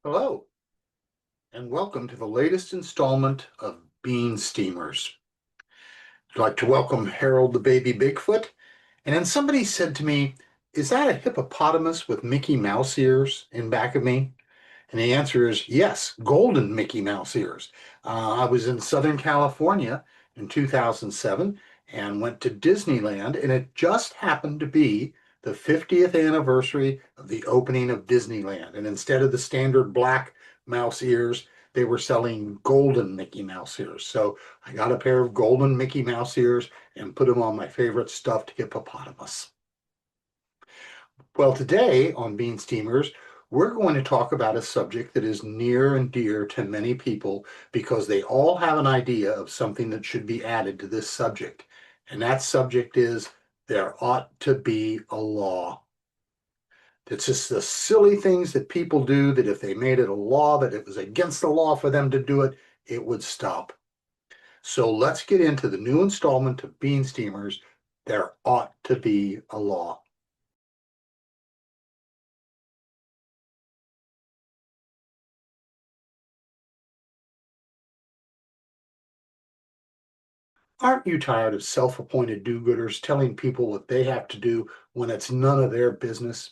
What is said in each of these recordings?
Hello, and welcome to the latest installment of Bean Steamers. I'd like to welcome Harold the Baby Bigfoot. And then somebody said to me, "Is that a hippopotamus with Mickey Mouse ears in back of me?" And the answer is yes, golden Mickey Mouse ears. I was in Southern California in 2007 and went to Disneyland, and it just happened to be the 50th anniversary of the opening of Disneyland. And instead of the standard black mouse ears, they were selling golden Mickey Mouse ears. So I got a pair of golden Mickey Mouse ears and put them on my favorite stuffed hippopotamus. Well, today on Bean Steamers, we're going to talk about a subject that is near and dear to many people because they all have an idea of something that should be added to this subject. And that subject is there ought to be a law. It's just the silly things that people do that if they made it a law, that it was against the law for them to do it, it would stop. So let's get into the new installment of Bean Steamers. There ought to be a law. Aren't you tired of self-appointed do-gooders telling people what they have to do when it's none of their business?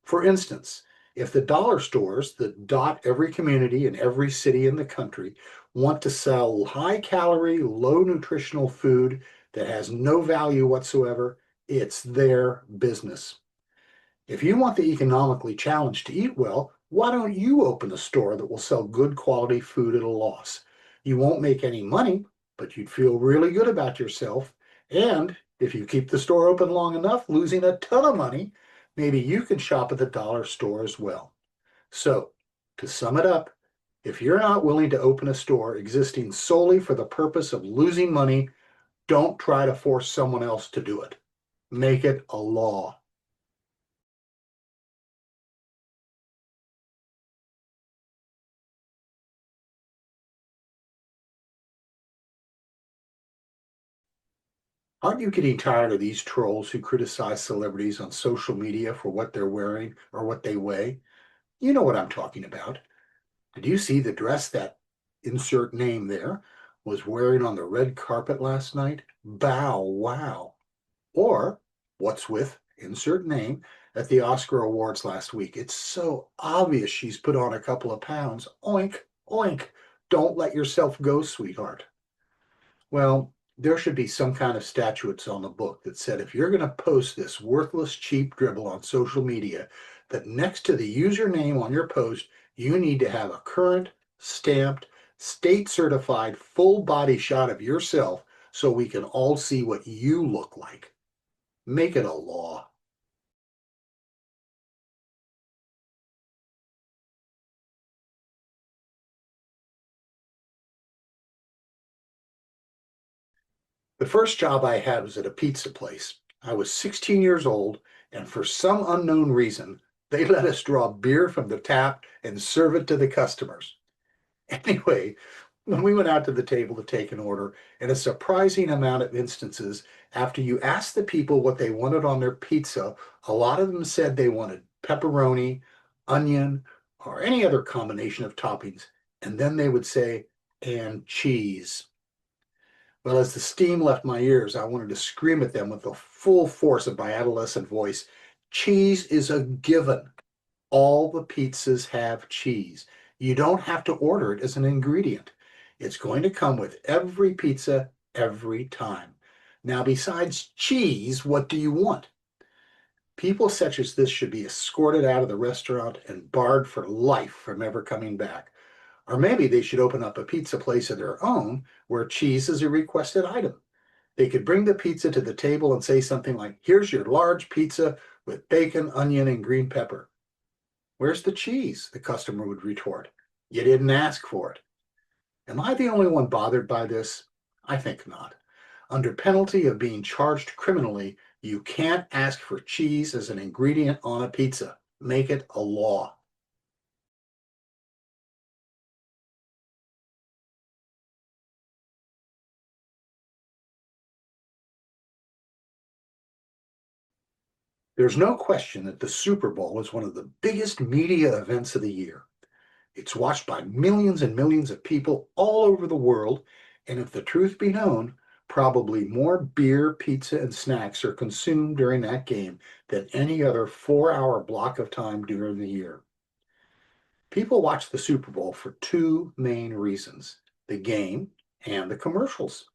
For instance, if the dollar stores that dot every community and every city in the country want to sell high-calorie, low-nutritional food that has no value whatsoever, it's their business. If you want the economically challenged to eat well, why don't you open a store that will sell good quality food at a loss? You won't make any money, but you'd feel really good about yourself. And if you keep the store open long enough, losing a ton of money, maybe you can shop at the dollar store as well. So, to sum it up, if you're not willing to open a store existing solely for the purpose of losing money, don't try to force someone else to do it. Make it a law. Aren't you getting tired of these trolls who criticize celebrities on social media for what they're wearing or what they weigh? You know what I'm talking about. Did you see the dress that insert name there was wearing on the red carpet last night? Bow wow. Or what's with insert name at the Oscar Awards last week? It's so obvious she's put on a couple of pounds. Oink, oink. Don't let yourself go, sweetheart. Well, there should be some kind of statutes on the book that said if you're going to post this worthless, cheap dribble on social media, that next to the username on your post, you need to have a current, stamped, state certified full body shot of yourself so we can all see what you look like. Make it a law. The first job I had was at a pizza place. I was 16 years old, and for some unknown reason, they let us draw beer from the tap and serve it to the customers. Anyway, when we went out to the table to take an order, in a surprising amount of instances, after you asked the people what they wanted on their pizza, a lot of them said they wanted pepperoni, onion, or any other combination of toppings. And then they would say, and cheese. Well, as the steam left my ears, I wanted to scream at them with the full force of my adolescent voice. Cheese is a given. All the pizzas have cheese. You don't have to order it as an ingredient. It's going to come with every pizza every time. Now, besides cheese, what do you want? People such as this should be escorted out of the restaurant and barred for life from ever coming back. Or maybe they should open up a pizza place of their own where cheese is a requested item. They could bring the pizza to the table and say something like, "Here's your large pizza with bacon, onion, and green pepper." "Where's the cheese?" the customer would retort. "You didn't ask for it." Am I the only one bothered by this? I think not. Under penalty of being charged criminally, you can't ask for cheese as an ingredient on a pizza. Make it a law. There's no question that the Super Bowl is one of the biggest media events of the year. It's watched by millions and millions of people all over the world, and if the truth be known, probably more beer, pizza, and snacks are consumed during that game than any other 4 hour block of time during the year. People watch the Super Bowl for two main reasons: the game and the commercials.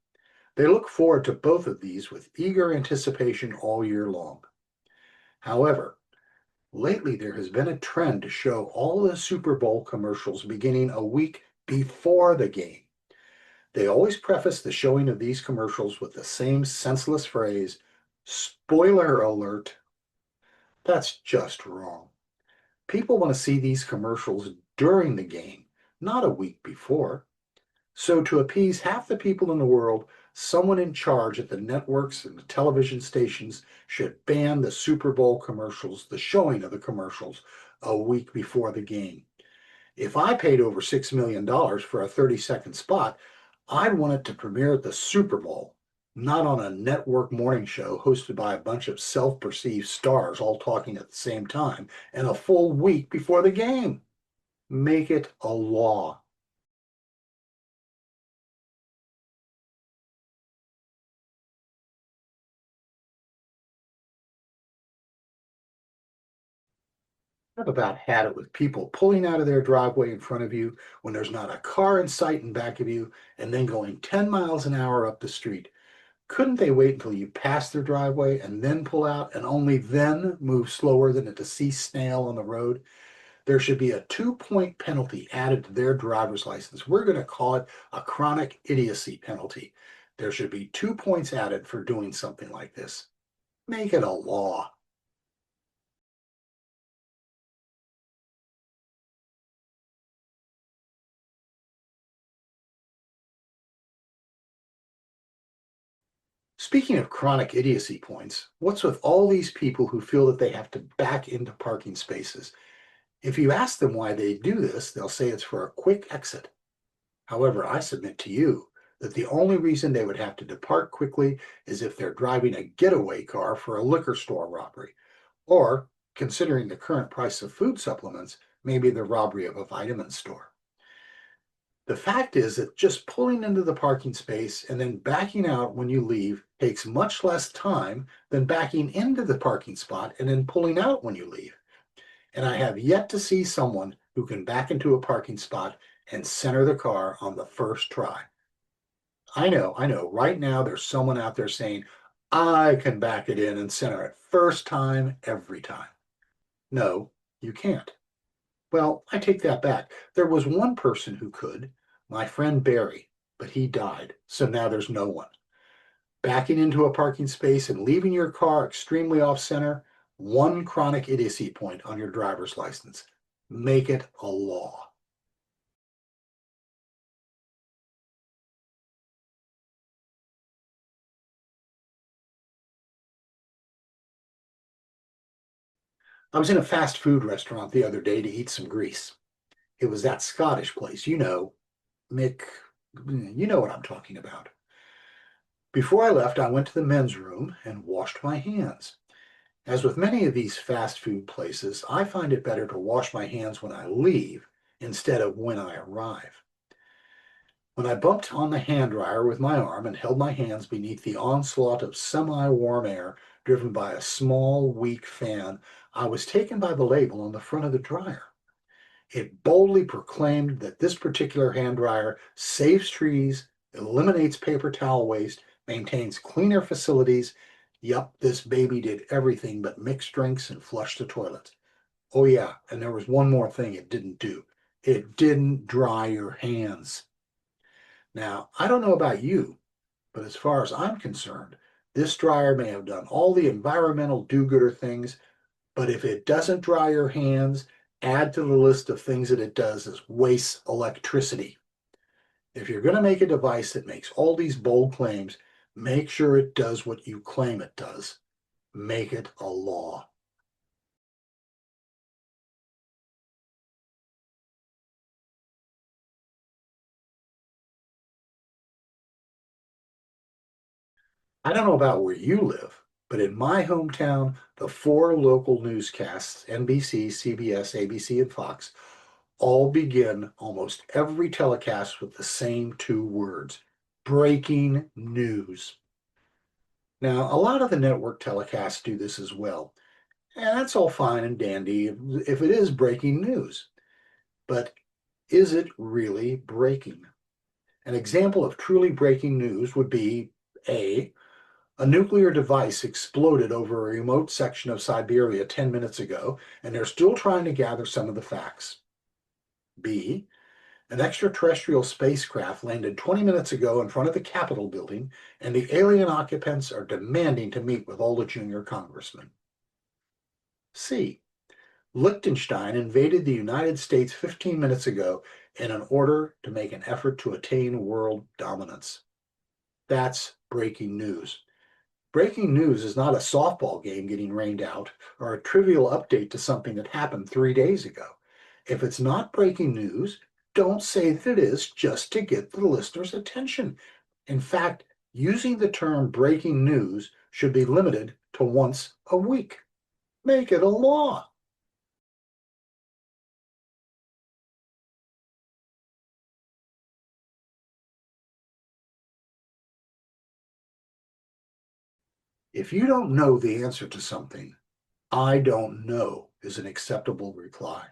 They look forward to both of these with eager anticipation all year long. However, lately there has been a trend to show all the Super Bowl commercials beginning a week before the game. They always preface the showing of these commercials with the same senseless phrase, spoiler alert. That's just wrong. People want to see these commercials during the game, not a week before. So, to appease half the people in the world, someone in charge at the networks and the television stations should ban the Super Bowl commercials, the showing of the commercials, a week before the game. If I paid over $6 million for a 30-second spot, I'd want it to premiere at the Super Bowl, not on a network morning show hosted by a bunch of self perceived stars all talking at the same time and a full week before the game. Make it a law. I've about had it with people pulling out of their driveway in front of you when there's not a car in sight in back of you and then going 10 miles an hour up the street. Couldn't they wait until you pass their driveway and then pull out and only then move slower than a deceased snail on the road? There should be a 2 point penalty added to their driver's license. We're going to call it a chronic idiocy penalty. There should be 2 points added for doing something like this. Make it a law. Speaking of chronic idiocy points, what's with all these people who feel that they have to back into parking spaces? If you ask them why they do this, they'll say it's for a quick exit. However, I submit to you that the only reason they would have to depart quickly is if they're driving a getaway car for a liquor store robbery, or, considering the current price of food supplements, maybe the robbery of a vitamin store. The fact is that just pulling into the parking space and then backing out when you leave takes much less time than backing into the parking spot and then pulling out when you leave. And I have yet to see someone who can back into a parking spot and center the car on the first try. I know. Right now, there's someone out there saying, I can back it in and center it first time, every time. No, you can't. Well, I take that back. There was one person who could, my friend Barry, but he died. So now there's no one. Backing into a parking space and leaving your car extremely off center, one chronic idiocy point on your driver's license. Make it a law. I was in a fast food restaurant the other day to eat some grease. It was that Scottish place, Mick, you know what I'm talking about. Before I left, I went to the men's room and washed my hands. As with many of these fast food places, I find it better to wash my hands when I leave instead of when I arrive. When I bumped on the hand dryer with my arm and held my hands beneath the onslaught of semi-warm air driven by a small, weak fan, I was taken by the label on the front of the dryer. It boldly proclaimed that this particular hand dryer saves trees, eliminates paper towel waste, maintains cleaner facilities. Yup, this baby did everything but mix drinks and flush the toilets. Oh, yeah, and there was one more thing it didn't do: it didn't dry your hands. Now, I don't know about you, but as far as I'm concerned, this dryer may have done all the environmental do gooder things, but if it doesn't dry your hands, add to the list of things that it does is waste electricity. If you're going to make a device that makes all these bold claims, make sure it does what you claim it does. Make it a law. I don't know about where you live, but in my hometown, the four local newscasts, NBC, CBS, ABC, and Fox, all begin almost every telecast with the same two words: breaking news. Now, a lot of the network telecasts do this as well, and that's all fine and dandy if it is breaking news. But is it really breaking? An example of truly breaking news would be a nuclear device exploded over a remote section of Siberia 10 minutes ago, and they're still trying to gather some of the facts. B, an extraterrestrial spacecraft landed 20 minutes ago in front of the Capitol building, and the alien occupants are demanding to meet with all the junior congressmen. C, Liechtenstein invaded the United States 15 minutes ago in an order to make an effort to attain world dominance. That's breaking news. Breaking news is not a softball game getting rained out or a trivial update to something that happened 3 days ago. If it's not breaking news, don't say that it is just to get the listener's attention. In fact, using the term breaking news should be limited to once a week. Make it a law. If you don't know the answer to something, I don't know is an acceptable reply.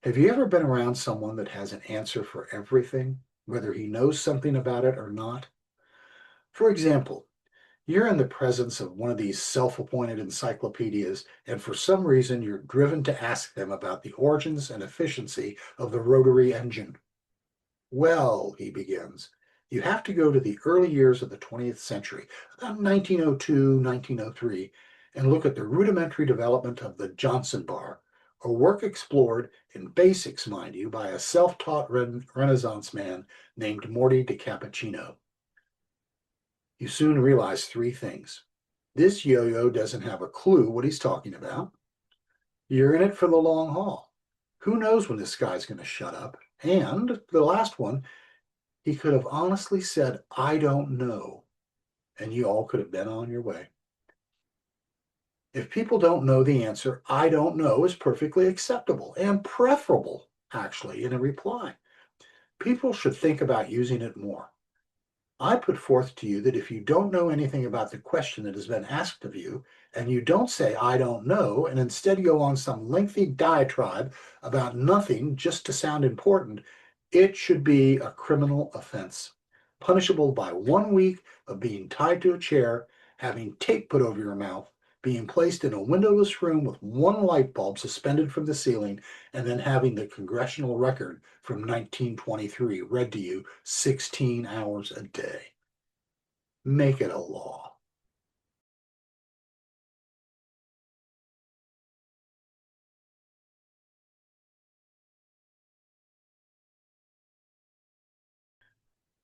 Have you ever been around someone that has an answer for everything, whether he knows something about it or not? For example, you're in the presence of one of these self-appointed encyclopedias, and for some reason you're driven to ask them about the origins and efficiency of the rotary engine. Well, he begins, you have to go to the early years of the 20th century, about 1902, 1903, and look at the rudimentary development of the Johnson bar, a work explored in basics, mind you, by a self-taught Renaissance man named Morty de Cappuccino. You soon realize three things. This yo-yo doesn't have a clue what he's talking about. You're in it for the long haul. Who knows when this guy's going to shut up? And the last one, he could have honestly said, I don't know, and you all could have been on your way. If people don't know the answer, I don't know is perfectly acceptable and preferable, actually, in a reply. People should think about using it more. I put forth to you that if you don't know anything about the question that has been asked of you, and you don't say, I don't know, and instead go on some lengthy diatribe about nothing just to sound important, it should be a criminal offense, punishable by 1 week of being tied to a chair, having tape put over your mouth, being placed in a windowless room with one light bulb suspended from the ceiling, and then having the congressional record from 1923 read to you 16 hours a day. Make it a law.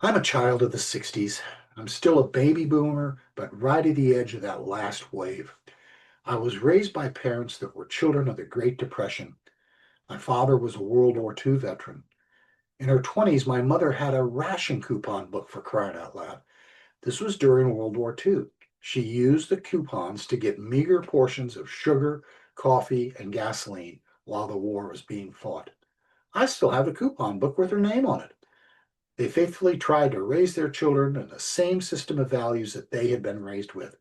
I'm a child of the 60s. I'm still a baby boomer, but right at the edge of that last wave. I was raised by parents that were children of the Great Depression. My father was a World War II veteran. In her 20s, my mother had a ration coupon book, for crying out loud. This was during World War II. She used the coupons to get meager portions of sugar, coffee, and gasoline while the war was being fought. I still have a coupon book with her name on it. They faithfully tried to raise their children in the same system of values that they had been raised with.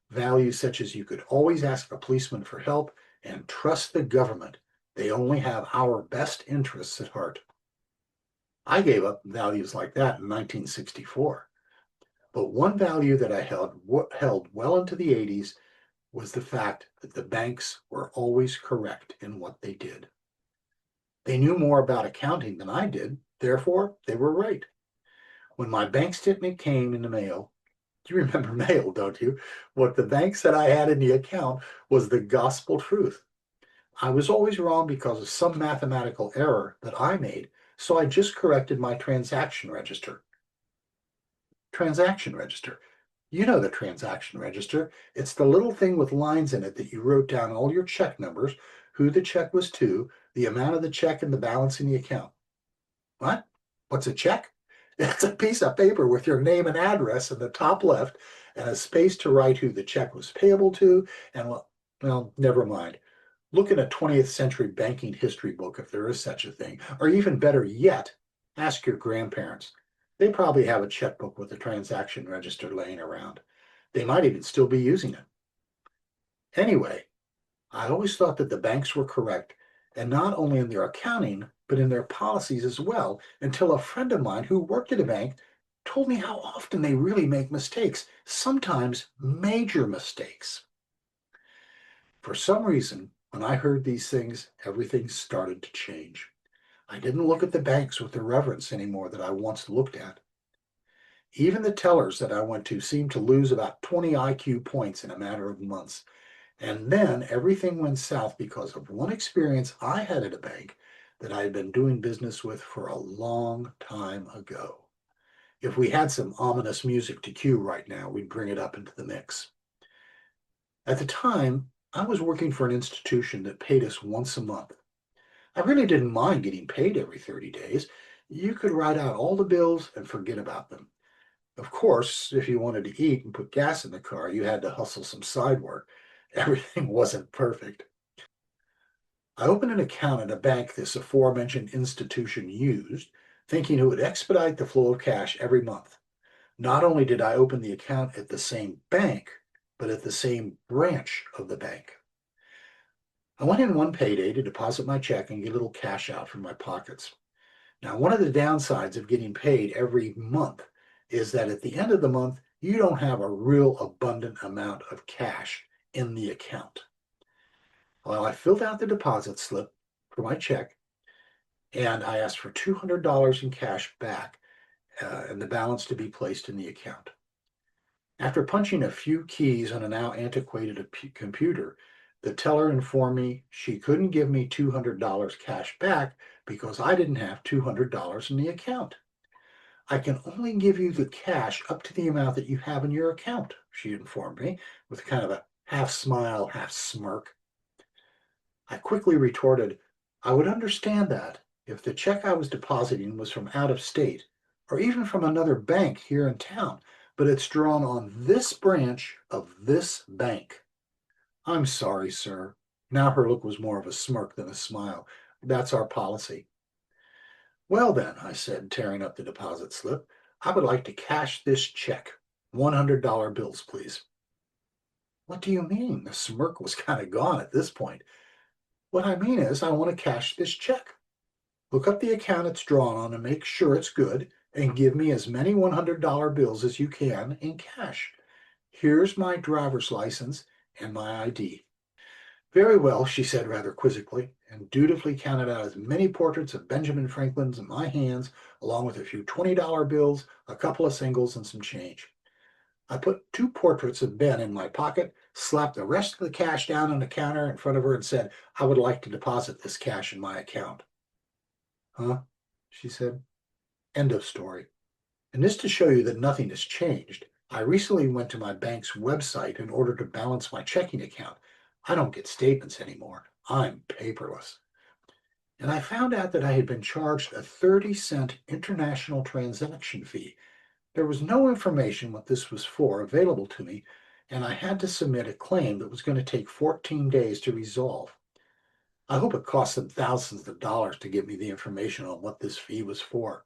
Values such as you could always ask a policeman for help and trust the government. They only have our best interests at heart. I gave up values like that in 1964. But one value that I held well into the 80s was the fact that the banks were always correct in what they did. They knew more about accounting than I did, therefore they were right. When my bank statement came in the mail, you remember mail, don't you? What the bank said I had in the account was the gospel truth. I was always wrong because of some mathematical error that I made, so I just corrected my transaction register. Transaction register. You know the transaction register. It's the little thing with lines in it that you wrote down all your check numbers, who the check was to, the amount of the check, and the balance in the account. What? What's a check? It's a piece of paper with your name and address in the top left and a space to write who the check was payable to and, well, never mind. Look in a 20th century banking history book if there is such a thing. Or even better yet, ask your grandparents. They probably have a checkbook with a transaction register laying around. They might even still be using it. Anyway, I always thought that the banks were correct, and not only in their accounting, but in their policies as well, until a friend of mine who worked at a bank told me how often they really make mistakes, sometimes major mistakes. For some reason, when I heard these things, everything started to change. I didn't look at the banks with the reverence anymore that I once looked at. Even the tellers that I went to seemed to lose about 20 IQ points in a matter of months. And then everything went south because of one experience I had at a bank that I had been doing business with for a long time ago. If we had some ominous music to cue right now, we'd bring it up into the mix. At the time, I was working for an institution that paid us once a month. I really didn't mind getting paid every 30 days. You could write out all the bills and forget about them. Of course, if you wanted to eat and put gas in the car, you had to hustle some side work. Everything wasn't perfect. I opened an account at a bank this aforementioned institution used, thinking it would expedite the flow of cash every month. Not only did I open the account at the same bank, but at the same branch of the bank. I went in one payday to deposit my check and get a little cash out from my pockets. Now, one of the downsides of getting paid every month is that at the end of the month, you don't have a real abundant amount of cash in the account. Well, I filled out the deposit slip for my check and I asked for $200 in cash back and the balance to be placed in the account. After punching a few keys on a now antiquated computer, the teller informed me she couldn't give me $200 cash back because I didn't have $200 in the account. I can only give you the cash up to the amount that you have in your account, she informed me with kind of a half smile, half smirk. I quickly retorted, I would understand that if the check I was depositing was from out of state or even from another bank here in town, but it's drawn on this branch of this bank. I'm sorry, sir. Now her look was more of a smirk than a smile. That's our policy. Well, then, I said, tearing up the deposit slip, I would like to cash this check. $100 bills, please. What do you mean? The smirk was kind of gone at this point. What I mean is, I want to cash this check. Look up the account it's drawn on and make sure it's good, and give me as many $100 bills as you can in cash. Here's my driver's license and my ID. Very well, she said rather quizzically, and dutifully counted out as many portraits of Benjamin Franklin's in my hands, along with a few $20 bills, a couple of singles, and some change. I put two portraits of Ben in my pocket, slapped the rest of the cash down on the counter in front of her, and said, I would like to deposit this cash in my account. Huh? She said. End of story. And this to show you that nothing has changed. I recently went to my bank's website in order to balance my checking account. I don't get statements anymore. I'm paperless. And I found out that I had been charged a 30-cent international transaction fee. There was no information what this was for available to me, and I had to submit a claim that was going to take 14 days to resolve. I hope it cost them thousands of dollars to give me the information on what this fee was for.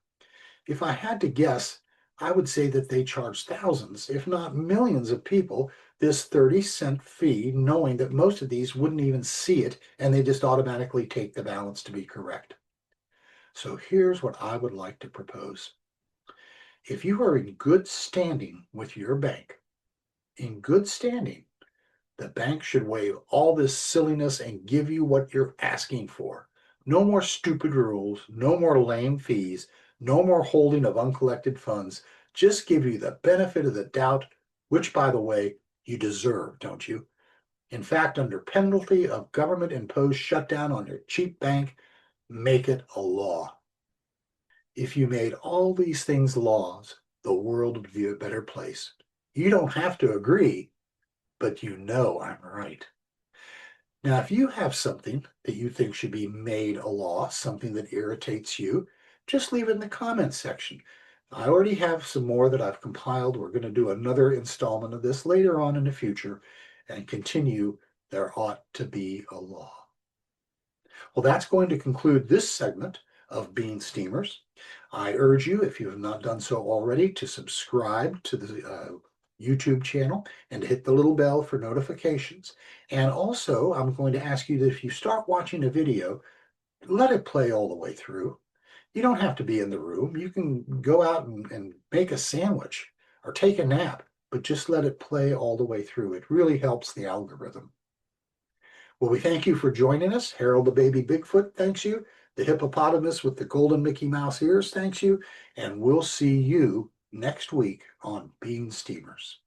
If I had to guess, I would say that they charge thousands, if not millions of people this 30-cent fee, knowing that most of these wouldn't even see it and they just automatically take the balance to be correct. So here's what I would like to propose. If you are in good standing with your bank, in good standing, the bank should waive all this silliness and give you what you're asking for. No more stupid rules, no more lame fees, no more holding of uncollected funds. Just give you the benefit of the doubt, which, by the way, you deserve, don't you? In fact, under penalty of government-imposed shutdown on your cheap bank, make it a law. If you made all these things laws, the world would be a better place. You don't have to agree, but you know I'm right. Now, if you have something that you think should be made a law, something that irritates you, just leave it in the comments section. I already have some more that I've compiled. We're going to do another installment of this later on in the future and continue There Ought to Be a Law. Well, that's going to conclude this segment of Bean Steamers. I urge you, if you have not done so already, to subscribe to the YouTube channel and to hit the little bell for notifications. And also, I'm going to ask you that if you start watching a video, let it play all the way through. You don't have to be in the room. You can go out and make a sandwich or take a nap, but just let it play all the way through. It really helps the algorithm. Well, we thank you for joining us. Harold the Baby Bigfoot thanks you. The hippopotamus with the golden Mickey Mouse ears thanks you. And we'll see you next week on Bean Steamers.